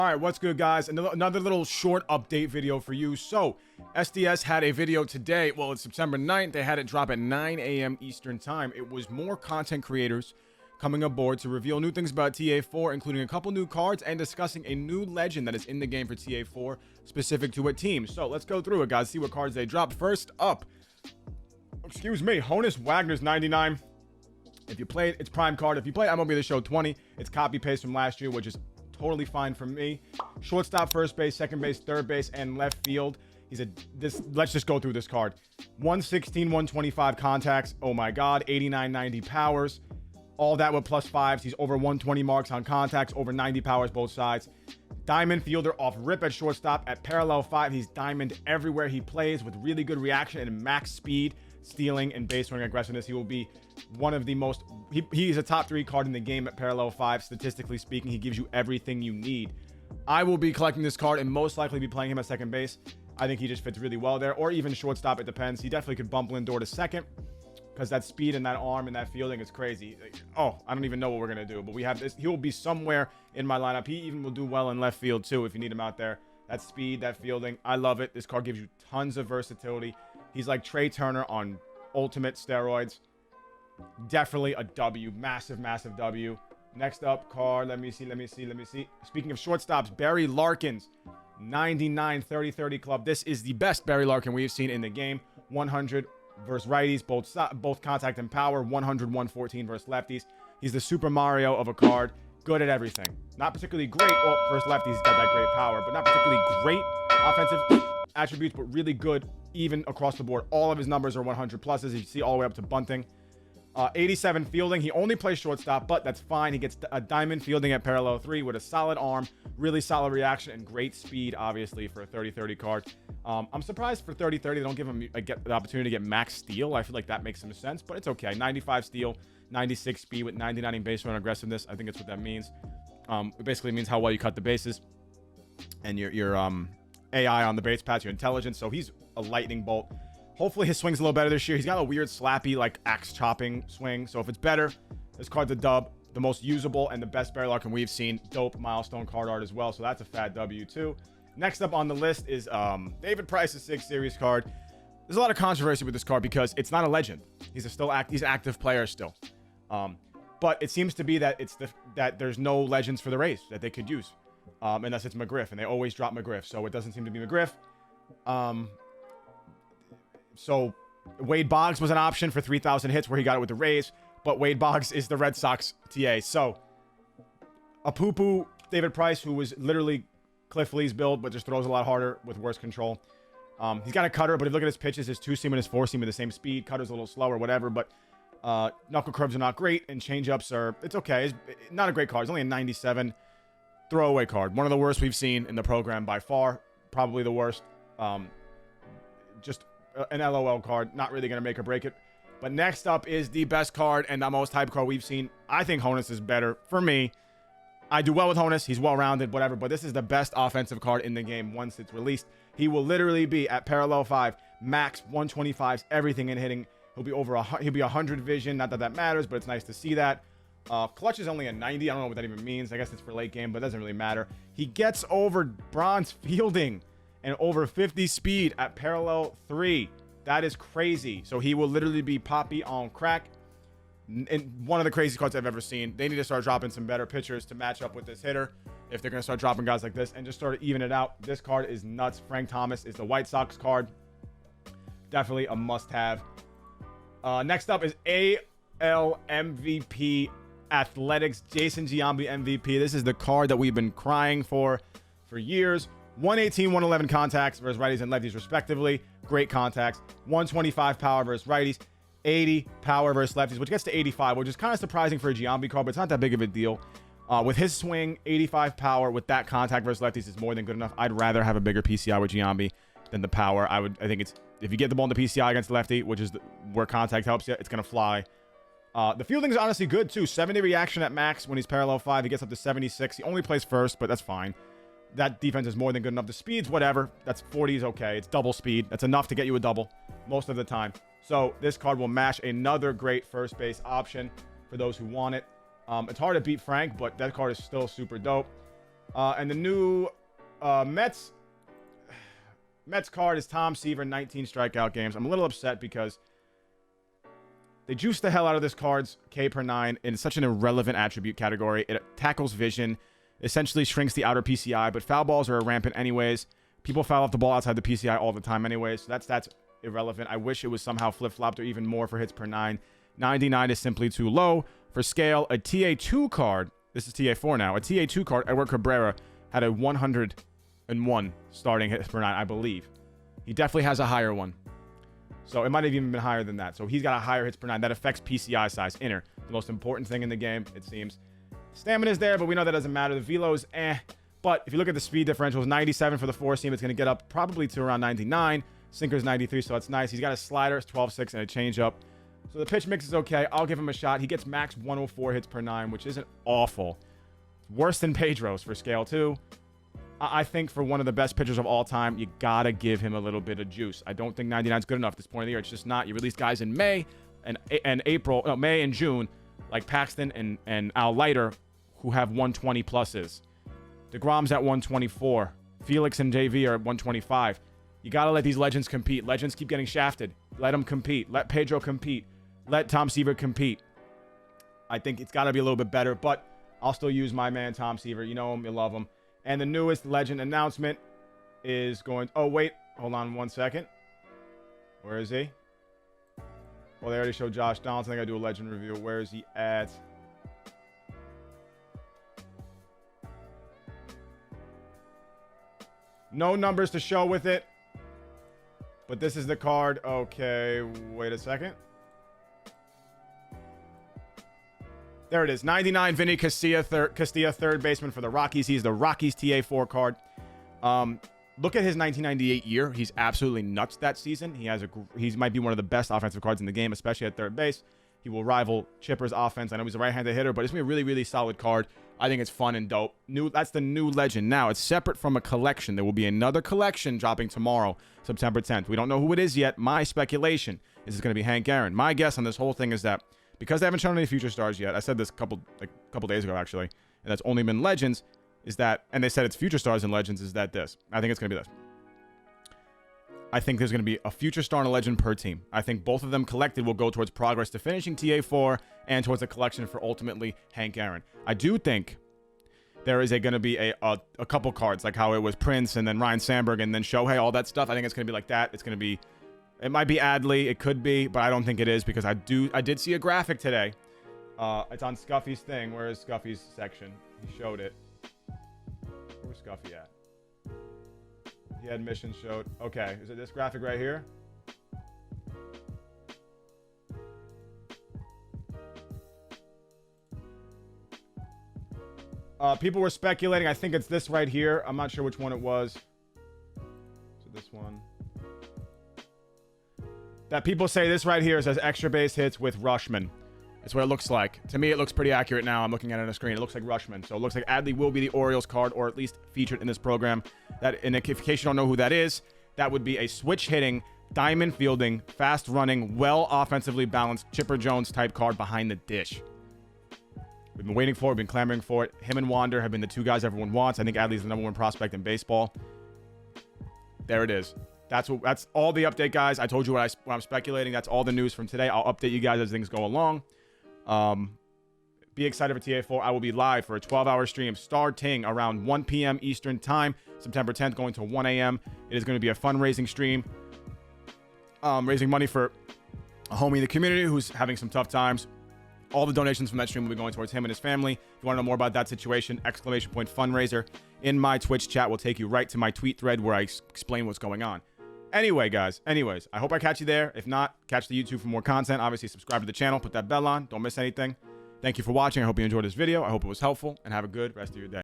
All right, what's good, guys? Another little short update video for you. So, SDS had a video today. Well, it's September 9th. They had it drop at 9 a.m. Eastern time. It was more content creators coming aboard to reveal new things about TA4, including a couple new cards and discussing a new legend that is in the game for TA4, specific to a team. So, let's go through it, guys. See what cards they dropped. First up, excuse me, Honus Wagner's 99. If you play it, it's prime card. If you play MLB the Show 20, it's copy paste from last year, which is totally fine for me. Shortstop, first base, second base, third base, and left field. Let's just go through this card. 116, 125 contacts. Oh my God. 89, 90 powers. All that with plus fives. He's over 120 marks on contacts, over 90 powers both sides. Diamond fielder off rip at shortstop. At parallel 5, he's diamond everywhere he plays with really good reaction and max speed, stealing, and base running aggressiveness. He will be one of the most... He's a top 3 card in the game at parallel 5. Statistically speaking, he gives you everything you need. I will be collecting this card and most likely be playing him at second base. I think he just fits really well there. Or even shortstop, it depends. He definitely could bump Lindor to second, because that speed and that arm and that fielding is crazy. Oh, I don't even know what we're going to do. But we have this. He will be somewhere in my lineup. He even will do well in left field, too, if you need him out there. That speed, that fielding, I love it. This card gives you tons of versatility. He's like Trey Turner on ultimate steroids. Definitely a W. Massive, massive W. Next up card. Let me see. Speaking of shortstops, Barry Larkin's 99 30-30 club. This is the best Barry Larkin we've seen in the game. 100 versus righties, both contact and power. 100, 114 versus lefties. He's the Super Mario of a card. Good at everything. Not particularly great. Well, versus lefties, he's got that great power, but not particularly great offensive attributes, but really good even across the board. All of his numbers are 100 pluses. You see all the way up to bunting. 87 fielding. He only plays shortstop, but that's fine. He gets a diamond fielding at parallel 3 with a solid arm, really solid reaction, and great speed, obviously, for a 30-30 card. I'm surprised for 30-30 they don't give him the opportunity to get max steal. I feel like that makes some sense, but it's okay. 95 steal, 96 speed with 99 in base run aggressiveness. I think that's what that means. It basically means how well you cut the bases and your AI on the base paths, your intelligence. So he's a lightning bolt. Hopefully his swing's a little better this year. He's got a weird slappy, like axe chopping swing. So if it's better, this card's a dub. The most usable and the best Barry Larkin we've seen. Dope milestone card art as well. So that's a fat W too. Next up on the list is David Price's 6 series card. There's a lot of controversy with this card because it's not a legend. He's he's an active player still. But it seems to be that that there's no legends for the race that they could use. Unless it's McGriff, and they always drop McGriff. So it doesn't seem to be McGriff. So Wade Boggs was an option for 3,000 hits where he got it with the Rays, but Wade Boggs is the Red Sox TA. So a poo-poo David Price, who was literally Cliff Lee's build, but just throws a lot harder with worse control. He's got a cutter, but if you look at his pitches, his 2-seam and his 4-seam are the same speed. Cutter's a little slower, whatever, but knuckle curves are not great, and changeups are, it's okay. It's not a great card. It's only a 97 throwaway card. One of the worst we've seen in the program by far. Probably the worst. Just an LOL card. Not really going to make or break it. But next up is the best card and the most hype card we've seen. I think Honus is better for me. I do well with Honus. He's well-rounded, whatever. But this is the best offensive card in the game once it's released. He will literally be at parallel 5, max 125s, everything in hitting. He'll be he'll be 100 vision. Not that that matters, but it's nice to see that. Clutch is only a 90. I don't know what that even means. I guess it's for late game, but it doesn't really matter. He gets over bronze fielding and over 50 speed at parallel 3. That is crazy. So he will literally be Poppy on crack. And one of the crazy cards I've ever seen. They need to start dropping some better pitchers to match up with this hitter if they're going to start dropping guys like this and just sort of even it out. This card is nuts. Frank Thomas is the White Sox card. Definitely a must-have. Next up is AL MVP Athletics Jason Giambi MVP. This is the card that we've been crying for years. 118, 111 contacts versus righties and lefties respectively. Great contacts. 125 power versus righties. 80 power versus lefties, which gets to 85, which is kind of surprising for a Giambi card, but it's not that big of a deal. With his swing, 85 power with that contact versus lefties is more than good enough. I'd rather have a bigger PCI with Giambi than the power. I think it's, if you get the ball in the PCI against the lefty, which is where contact helps you, it's going to fly. The fielding is honestly good too. 70 reaction at max when he's parallel 5. He gets up to 76. He only plays first, but that's fine. That defense is more than good enough. The speed's whatever. That's 40 is okay. It's double speed. That's enough to get you a double most of the time. So this card will mash another great first base option for those who want it. It's hard to beat Frank, but that card is still super dope. And the new Mets card is Tom Seaver, 19 strikeout games. I'm a little upset because they juiced the hell out of this card's K per 9 in such an irrelevant attribute category. It tackles vision, essentially shrinks the outer PCI, but foul balls are rampant anyways. People foul off the ball outside the PCI all the time anyways, so that's irrelevant. I wish it was somehow flip-flopped or even more for hits per 9. 99 is simply too low. For scale, a TA2 card, this is TA4 now, a TA2 card, Edward Cabrera, had a 101 starting hits per 9, I believe. He definitely has a higher one. So it might have even been higher than that. So he's got a higher hits per 9. That affects PCI size, inner. The most important thing in the game, it seems. Stamina's there, but we know that doesn't matter. The velo's But if you look at the speed differentials, 97 for the four seam. It's going to get up probably to around 99. Sinker's 93, so it's nice. He's got a slider, it's 12.6, and a changeup. So the pitch mix is okay. I'll give him a shot. He gets max 104 hits per 9, which isn't awful. It's worse than Pedro's for scale, too. I think for one of the best pitchers of all time, you got to give him a little bit of juice. I don't think 99 is good enough at this point of the year. It's just not. You release guys in May and May and June, like Paxton and Al Leiter, who have 120 pluses. DeGrom's at 124. Felix and JV are at 125. You got to let these legends compete. Legends keep getting shafted. Let them compete. Let Pedro compete. Let Tom Seaver compete. I think it's got to be a little bit better, but I'll still use my man Tom Seaver. You know him. You love him. And the newest legend announcement is going... Oh, wait. Hold on 1 second. Where is he? Well, they already showed Josh Donaldson. I got to do a legend review. Where is he at? No numbers to show with it. But this is the card. Okay, wait a second. There it is. 99 Vinny Castilla, third baseman for the Rockies. He's the Rockies TA4 card. Look at his 1998 year. He's absolutely nuts that season. He might be one of the best offensive cards in the game, especially at third base. He will rival Chipper's offense. I know he's a right-handed hitter, but it's going to be a really, really solid card. I think it's fun and dope. That's the new legend. Now, it's separate from a collection. There will be another collection dropping tomorrow, September 10th. We don't know who it is yet. My speculation is it's going to be Hank Aaron. My guess on this whole thing is that because they haven't shown any future stars yet, I said this a couple days ago, actually, and that's only been legends, is that, and they said it's future stars and legends, is that this. I think it's going to be this. I think there's going to be a future star and a legend per team. I think both of them collected will go towards progress to finishing TA4 and towards a collection for ultimately Hank Aaron. I do think there is going to be a couple cards, like how it was Prince and then Ryan Sandberg and then Shohei, all that stuff. I think it's going to be like that. It's going to be, it might be Adley, it could be, but I don't think it is because I did see a graphic today. It's on Scuffy's thing. Where is Scuffy's section? He showed it. Where's Scuffy at? He had missions showed. Okay, is it this graphic right here? People were speculating. I think it's this right here. I'm not sure which one it was. So this one. That people say this right here says extra base hits with Rushman. That's what it looks like. To me, it looks pretty accurate now. I'm looking at it on the screen. It looks like Rushman. So it looks like Adley will be the Orioles card, or at least featured in this program. And in case you don't know who that is, that would be a switch-hitting, diamond fielding, fast-running, well offensively balanced Chipper Jones type card behind the dish. We've been waiting for it. We've been clamoring for it. Him and Wander have been the two guys everyone wants. I think Adley's the #1 prospect in baseball. There it is. That's all the update, guys. I told you what I'm speculating. That's all the news from today. I'll update you guys as things go along. Be excited for TA4. I will be live for a 12-hour stream starting around 1 p.m. Eastern Time, September 10th, going to 1 a.m. It is going to be a fundraising stream, raising money for a homie in the community who's having some tough times. All the donations from that stream will be going towards him and his family. If you want to know more about that situation, !fundraiser in my Twitch chat will take you right to my tweet thread where I explain what's going on. Anyway, guys, I hope I catch you there. If not, catch the YouTube for more content. Obviously, subscribe to the channel. Put that bell on. Don't miss anything. Thank you for watching. I hope you enjoyed this video. I hope it was helpful, and have a good rest of your day.